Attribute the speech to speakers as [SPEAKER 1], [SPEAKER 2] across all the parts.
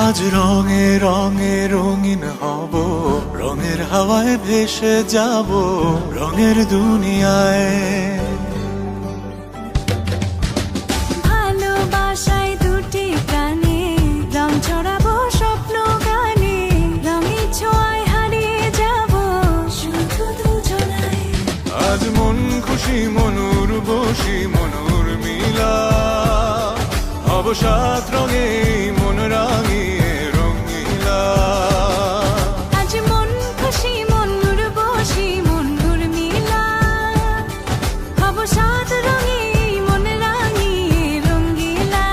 [SPEAKER 1] আজ রঙে রঙে রঙিন হব, রঙের হাওয়ায় ভেসে যাব রঙের দুনিয়ায়।
[SPEAKER 2] ভালোবাসায় দুটি প্রাণে রং ছড়াবো স্বপ্ন গানে, রঙের ছোঁয়ায় হারিয়ে যাব শুধু দুজনায়।
[SPEAKER 1] আজ মন খুশি মনুর বসি মনুর মিলা, হব সাত রঙে মন রাঙিয়ে রঙিলা।
[SPEAKER 2] আজ মন খুশি মনুর বসি মনুর মিলা, হব সাত রঙে মন রাঙিয়ে রঙিলা।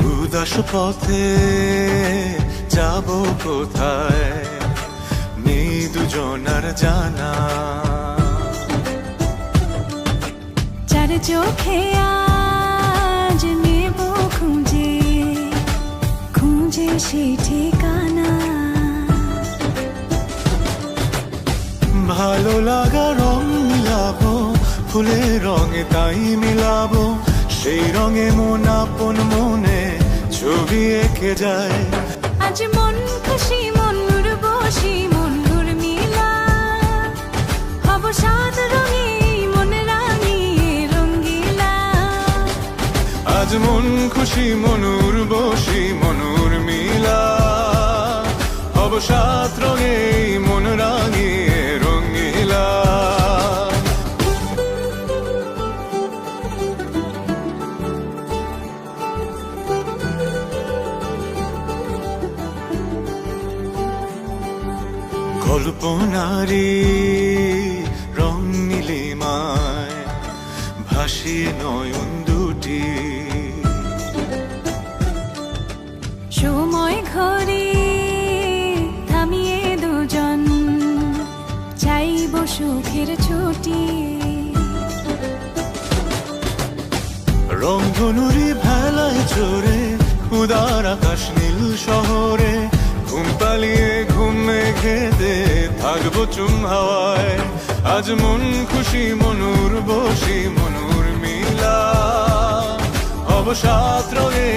[SPEAKER 1] উদাস পথে যাব কোথায় নেই দুজনার জানা,
[SPEAKER 2] চার চোখে আজ নেব খুঁজে খুঁজে সে ঠিকানা।
[SPEAKER 1] ভালো লাগা রং মিলাবো ফুলের রঙে তাই মিলাবো, সেই রঙে মন আপন মনে ছবি এঁকে যায়।
[SPEAKER 2] আজ মন খুশি মনুর বসি মনুর মিলা, হব সাত রঙে মন রাঙিয়ে রঙিলা।
[SPEAKER 1] আজ মন খুশি মনুর বসি মনুর মিলা, হব সাত রঙে মন রাঙিয়ে রঙিলা। কল্পনারি রং নীলিমায় ভাসিয়ে নয়ন দুটি,
[SPEAKER 2] সময় ঘরে থামিয়ে দুজন চাইব সুখের ছুটি।
[SPEAKER 1] রংধনুরি ভেলায় চড়ে উদার আকাশ নীল শহরে, ঘুম পালিয়ে ঘুম মেঘেতে থাকবো চুম হাওয়ায়। আজ মন খুশি মনুর বসি মনুর মিলা, হব সাত রঙে